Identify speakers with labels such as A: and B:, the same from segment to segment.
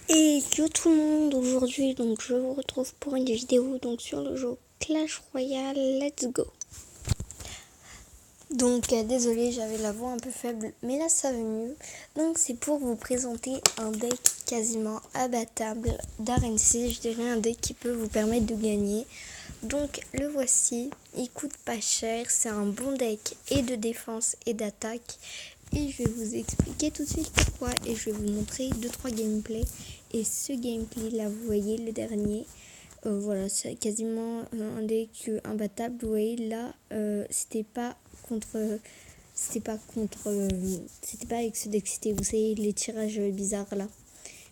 A: Et yo tout le monde, aujourd'hui donc je vous retrouve pour une vidéo donc sur le jeu Clash Royale, let's go. Donc désolé, j'avais la voix un peu faible, mais là ça va mieux. Donc c'est pour vous présenter un deck quasiment abattable d'RNC, je dirais un deck qui peut vous permettre de gagner. Donc le voici, il coûte pas cher, c'est un bon deck et de défense et d'attaque. Et je vais vous expliquer tout de suite pourquoi et je vais vous montrer 2-3 gameplays. Et ce gameplay là, vous voyez le dernier, voilà, c'est quasiment un deck imbattable. Vous voyez là, c'était pas avec ce deck, c'était, vous savez, les tirages bizarres là.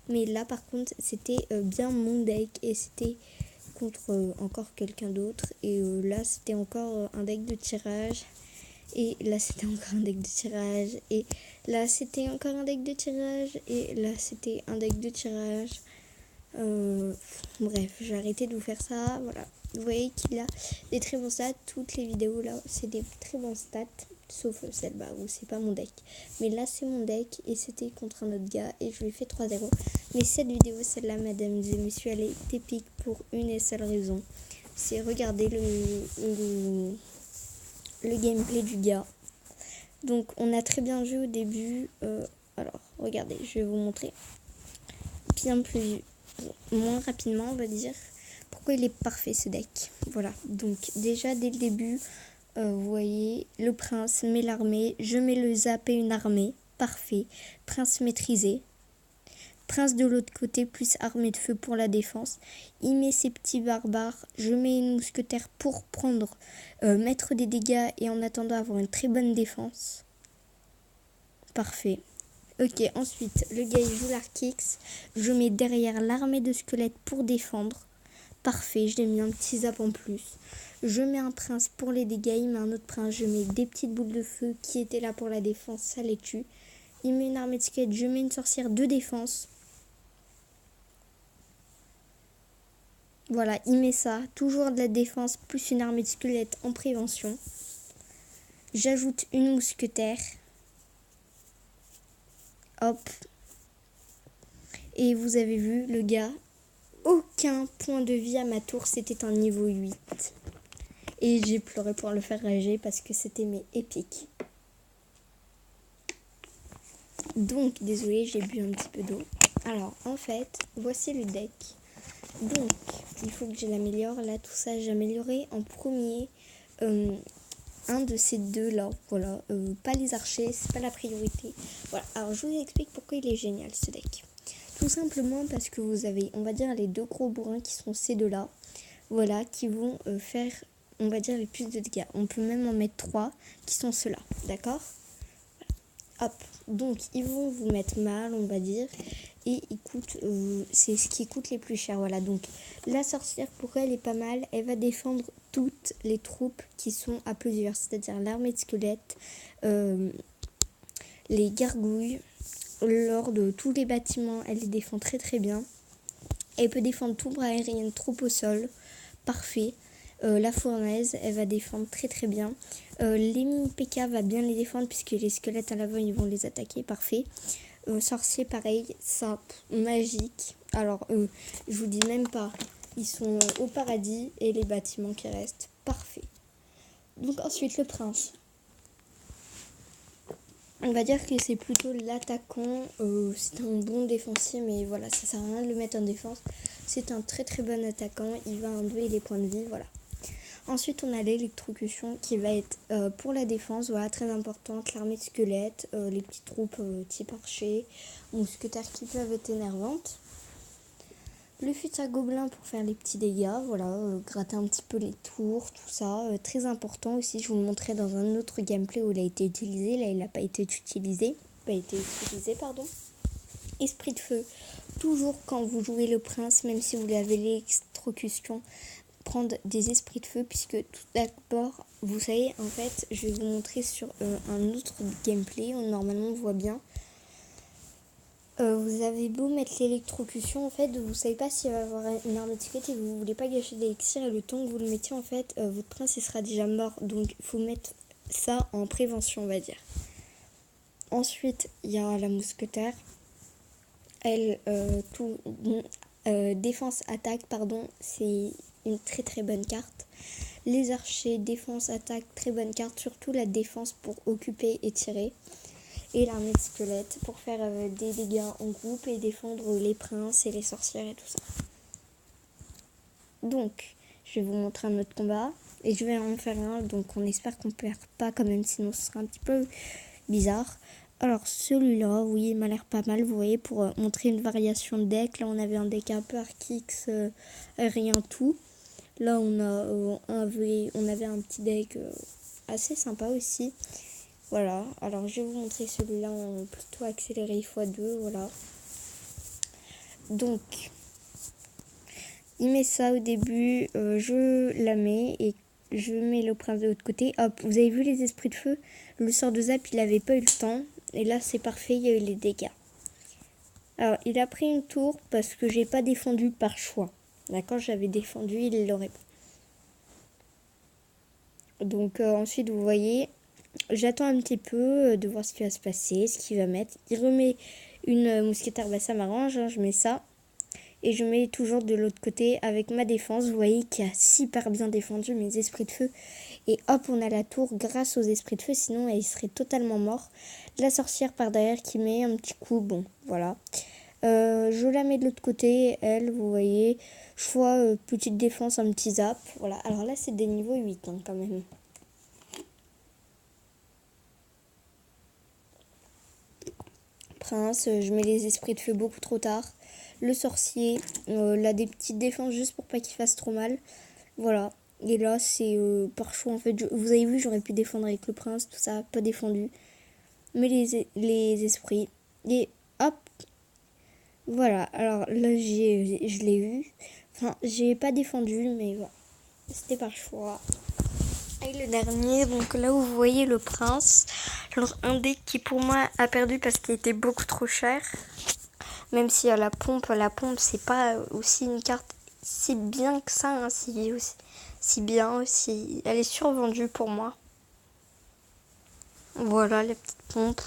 A: Mais là par contre c'était bien mon deck et c'était contre encore quelqu'un d'autre. Et là c'était encore un deck de tirage. Et là c'était encore un deck de tirage. Et là c'était encore un deck de tirage. Et là c'était un deck de tirage. Bref, j'ai arrêté de vous faire ça. Voilà. Vous voyez qu'il a des très bons stats. Toutes les vidéos là, c'est des très bons stats. Sauf celle-là où c'est pas mon deck. Mais là c'est mon deck et c'était contre un autre gars. Et je lui ai fait 3-0. Mais cette vidéo, celle-là, mesdames et messieurs, elle est épique pour une et seule raison. C'est regarder le gameplay du gars. Donc on a très bien vu au début. Alors regardez, je vais vous montrer bien plus, moins rapidement on va dire, pourquoi il est parfait ce deck. Voilà, donc déjà dès le début, vous voyez, le prince met l'armée, je mets le zap et une armée, parfait, prince maîtrisé. Prince de l'autre côté, plus armée de feu pour la défense. Il met ses petits barbares. Je mets une mousquetaire pour mettre des dégâts et en attendant avoir une très bonne défense. Parfait. Ok, ensuite, le gars il joue l'Arkix. Je mets derrière l'armée de squelettes pour défendre. Parfait, je l'ai mis un petit zap en plus. Je mets un prince pour les dégâts, il met un autre prince. Je mets des petites boules de feu qui étaient là pour la défense, ça les tue. Il met une armée de squelettes, je mets une sorcière de défense. Voilà, il met ça, toujours de la défense, plus une armée de squelettes en prévention. J'ajoute une mousquetaire. Hop. Et vous avez vu, le gars, aucun point de vie à ma tour, c'était un niveau 8. Et j'ai pleuré pour le faire rager parce que c'était épique. Donc, désolé, j'ai bu un petit peu d'eau. Alors, en fait, voici le deck. Donc, il faut que je l'améliore. Là, tout ça, j'ai amélioré en premier un de ces deux-là. Voilà, pas les archers, c'est pas la priorité. Voilà, alors je vous explique pourquoi il est génial ce deck. Tout simplement parce que vous avez, on va dire, les deux gros bourrins qui sont ces deux-là. Voilà, qui vont faire, on va dire, les plus de dégâts. On peut même en mettre 3 qui sont ceux-là, d'accord ? Hop, donc ils vont vous mettre mal, on va dire, et ils coûtent, c'est ce qui coûte les plus cher. Voilà, donc la sorcière pour elle est pas mal, elle va défendre toutes les troupes qui sont à plusieurs, c'est-à-dire l'armée de squelettes, les gargouilles, lors de tous les bâtiments, elle les défend très très bien. Elle peut défendre tout bras aérien, troupe au sol, parfait. La fournaise, elle va défendre très très bien. Les mini PK va bien les défendre puisque les squelettes à l'avant ils vont les attaquer, parfait. Sorcier pareil, ça magique. Alors je vous dis même pas, ils sont au paradis et les bâtiments qui restent, parfait. Donc ensuite le prince. On va dire que c'est plutôt l'attaquant, c'est un bon défensif, mais voilà, ça sert à rien de le mettre en défense. C'est un très très bon attaquant, il va enlever les points de vie, voilà. Ensuite, on a l'électrocution qui va être pour la défense, voilà, très importante. L'armée de squelettes, les petites troupes type archer, mousquetaires qui peuvent être énervantes. Le fusil à gobelin pour faire les petits dégâts, voilà, gratter un petit peu les tours, tout ça. Très important aussi, je vous le montrerai dans un autre gameplay où il a été utilisé. Là, il n'a pas été utilisé. Esprit de feu, toujours quand vous jouez le prince, même si vous avez l'électrocution, prendre des esprits de feu, puisque tout d'abord, vous savez, en fait, je vais vous montrer sur un autre gameplay où normalement on voit bien. Vous avez beau mettre l'électrocution, en fait, vous savez pas s'il va y avoir une arme de squelette et vous voulez pas gâcher l'élixir, et le temps que vous le mettiez, en fait, votre prince il sera déjà mort, donc il faut mettre ça en prévention, on va dire. Ensuite, il y a la mousquetaire. elle, défense-attaque, pardon, c'est une très très bonne carte. Les archers, défense, attaque, très bonne carte, surtout la défense pour occuper et tirer. Et l'armée de squelettes pour faire des dégâts en groupe et défendre les princes et les sorcières et tout ça. Donc, je vais vous montrer un autre combat et je vais en faire un, donc on espère qu'on ne perd pas quand même, sinon ce sera un petit peu bizarre. Alors celui-là, oui, il m'a l'air pas mal, vous voyez, pour montrer une variation de deck. Là, on avait un deck un peu Archix, rien tout. Là, on avait un petit deck assez sympa aussi. Voilà, alors je vais vous montrer celui-là en plutôt accéléré x2, voilà. Donc, il met ça au début, je la mets et je mets le prince de l'autre côté. Hop, vous avez vu les esprits de feu? Le sort de zap, il n'avait pas eu le temps. Et là, c'est parfait, il y a eu les dégâts. Alors, il a pris une tour parce que j'ai pas défendu par choix. D'accord, j'avais défendu, il l'aurait pas. Donc, ensuite, vous voyez, j'attends un petit peu de voir ce qui va se passer, ce qu'il va mettre. Il remet une mousquetaire, bah ça m'arrange, hein, je mets ça. Et je mets toujours de l'autre côté avec ma défense. Vous voyez qui a super bien défendu mes esprits de feu. Et hop, on a la tour grâce aux esprits de feu. Sinon, elle serait totalement morte. La sorcière par derrière qui met un petit coup. Bon, voilà. Je la mets de l'autre côté. Elle, vous voyez. Choix petite défense, un petit zap. Voilà. Alors là, c'est des niveaux 8 hein, quand même. Prince, je mets les esprits de feu beaucoup trop tard. Le sorcier, là des petites défenses juste pour pas qu'il fasse trop mal. Voilà. Et là, c'est par choix en fait. Vous avez vu, j'aurais pu défendre avec le prince, tout ça, pas défendu. Mais les esprits. Et hop. Voilà. Alors là, je l'ai eu. Enfin, j'ai pas défendu, mais voilà. C'était par choix. Et le dernier, donc là où vous voyez le prince. Alors un deck qui pour moi a perdu parce qu'il était beaucoup trop cher. Même si la pompe c'est pas aussi une carte si bien que ça, hein, si bien aussi. Elle est survendue pour moi. Voilà la petite pompe.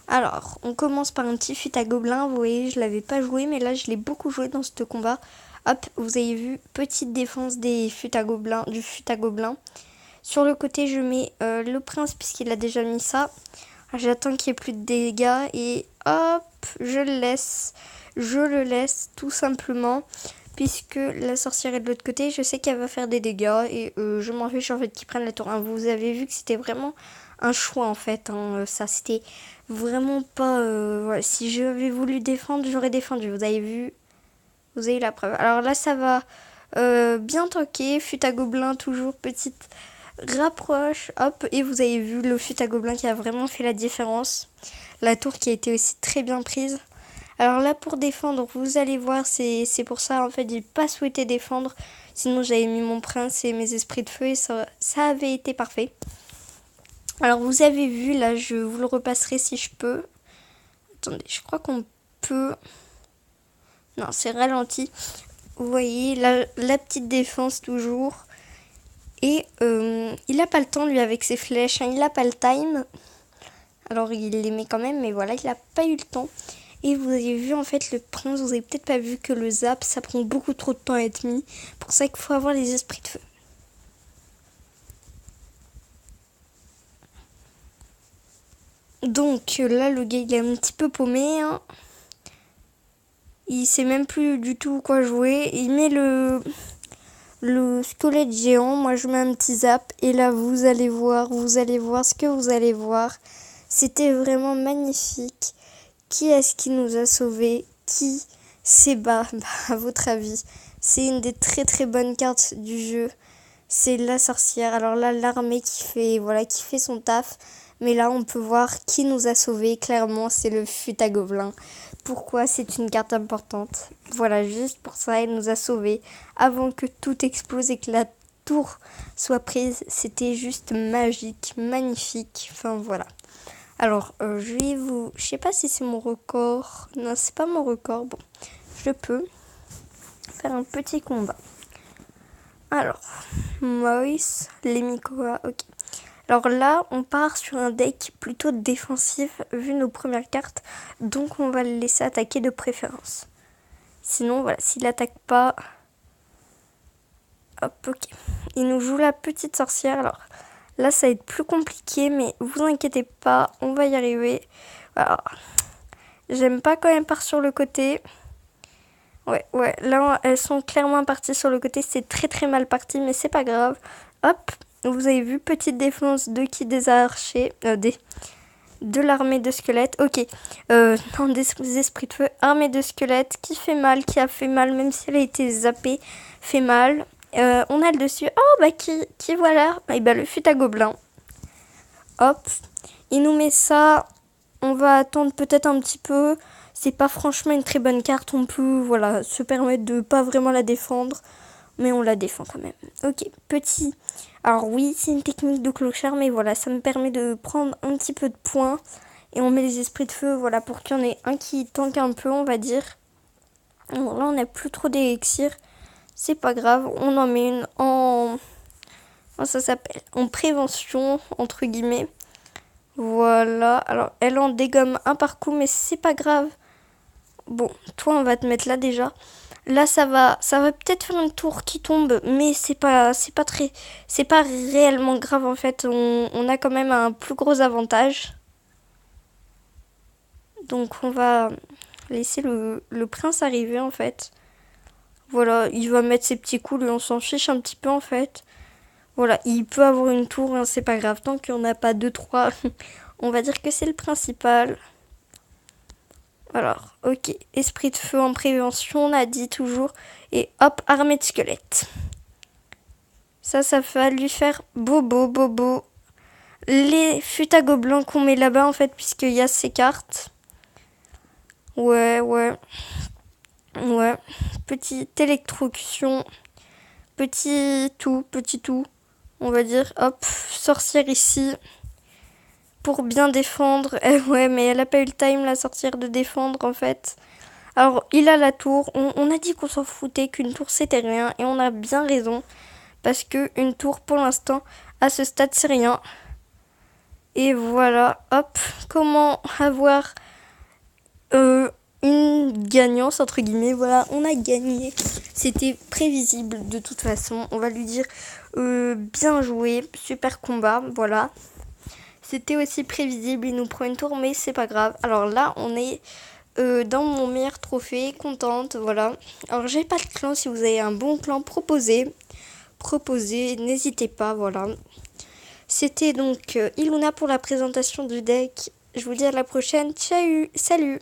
A: Alors, on commence par un petit fut à gobelin. Vous voyez, je l'avais pas joué, mais là je l'ai beaucoup joué dans ce combat. Hop, vous avez vu, petite défense du fut à gobelin. Sur le côté, je mets le prince puisqu'il a déjà mis ça. J'attends qu'il n'y ait plus de dégâts et hop, je le laisse tout simplement puisque la sorcière est de l'autre côté. Je sais qu'elle va faire des dégâts et je m'en fiche en fait qu'il prenne la tour 1. Vous avez vu que c'était vraiment un choix en fait. Hein. Ça c'était vraiment pas... voilà. Si j'avais voulu défendre, j'aurais défendu. Vous avez vu, vous avez la preuve. Alors là ça va bien tanker. Fut à gobelin toujours petite... rapproche, hop, et vous avez vu le fut à gobelin qui a vraiment fait la différence. La tour qui a été aussi très bien prise. Alors là pour défendre, vous allez voir, c'est pour ça en fait j'ai pas souhaité défendre. Sinon j'avais mis mon prince et mes esprits de feu et ça avait été parfait. Alors vous avez vu, là je vous le repasserai si je peux. Attendez, je crois qu'on peut... Non, c'est ralenti. Vous voyez, la petite défense toujours. Et il n'a pas le temps, lui, avec ses flèches. Hein, il n'a pas le time. Alors, il les met quand même, mais voilà, il n'a pas eu le temps. Et vous avez vu, en fait, le prince, vous avez peut-être pas vu que le zap, ça prend beaucoup trop de temps à être mis. Pour ça qu'il faut avoir les esprits de feu. Donc, là, le gars, il est un petit peu paumé. Hein. Il sait même plus du tout quoi jouer. Il met le squelette géant, moi je mets un petit zap et là vous allez voir ce que vous allez voir. C'était vraiment magnifique. Qui est-ce qui nous a sauvés? Qui c'est bas à votre avis? C'est une des très très bonnes cartes du jeu. C'est la sorcière. Alors là l'armée qui fait son taf. Mais là on peut voir qui nous a sauvés. Clairement c'est le fut à gobelin. Pourquoi c'est une carte importante? Voilà, juste pour ça, elle nous a sauvés avant que tout explose et que la tour soit prise. C'était juste magique, magnifique. Enfin voilà. Alors, je sais pas si c'est mon record. Non, c'est pas mon record. Bon, je peux faire un petit combat. Alors, Moïse, Lemikoa, ok. Alors là, on part sur un deck plutôt défensif vu nos premières cartes. Donc on va le laisser attaquer de préférence. Sinon, voilà, s'il attaque pas... Hop, ok. Il nous joue la petite sorcière. Alors là, ça va être plus compliqué, mais vous inquiétez pas, on va y arriver. Alors, j'aime pas quand même part sur le côté. Ouais, là, elles sont clairement parties sur le côté. C'est très très mal parti, mais c'est pas grave. Hop, vous avez vu, petite défense de qui des archers, de l'armée de squelettes. Ok, non, des esprits de feu, armée de squelettes qui fait mal, qui a fait mal, même si elle a été zappée, fait mal. On a le dessus. Oh, bah qui voilà. Et bah le fut à gobelin. Hop, il nous met ça. On va attendre peut-être un petit peu. C'est pas franchement une très bonne carte. On peut, voilà, se permettre de pas vraiment la défendre. Mais on la défend quand même. Ok, petit. Alors oui, c'est une technique de clochard, mais voilà, ça me permet de prendre un petit peu de points. Et on met les esprits de feu, voilà, pour qu'il y en ait un qui tanque un peu, on va dire. Bon, là, on n'a plus trop d'élixir. C'est pas grave, on en met une en... ça s'appelle en prévention, entre guillemets. Voilà, alors elle en dégomme un par coup, mais c'est pas grave. Bon, toi, on va te mettre là déjà. Là, ça va peut-être faire une tour qui tombe, mais c'est pas réellement grave en fait. On a quand même un plus gros avantage. Donc, on va laisser le prince arriver en fait. Voilà, il va mettre ses petits coups, lui on s'en fiche un petit peu en fait. Voilà, il peut avoir une tour, hein, c'est pas grave. Tant qu'il n'y en a pas 2-3, on va dire que c'est le principal. Alors, ok, esprit de feu en prévention, on a dit toujours. Et hop, armée de squelettes. Ça va lui faire bobo. Les fûts à gobelins qu'on met là-bas en fait, puisqu'il y a ces cartes. Ouais. Petite électrocution. Petit tout. On va dire, hop, sorcière ici. Pour bien défendre. Ouais, mais elle a pas eu le time, la sorcière, de défendre en fait. Alors, il a la tour. On a dit qu'on s'en foutait, qu'une tour c'était rien. Et on a bien raison. Parce que une tour, pour l'instant, à ce stade, c'est rien. Et voilà, hop. Comment avoir une gagnance, entre guillemets. Voilà, on a gagné. C'était prévisible de toute façon. On va lui dire bien joué, super combat, voilà. C'était aussi prévisible, il nous prend une tour, mais c'est pas grave. Alors là, on est dans mon meilleur trophée, contente, voilà. Alors j'ai pas de clan, si vous avez un bon clan, proposez, n'hésitez pas, voilà. C'était donc Iluna pour la présentation du deck. Je vous dis à la prochaine, ciao, salut.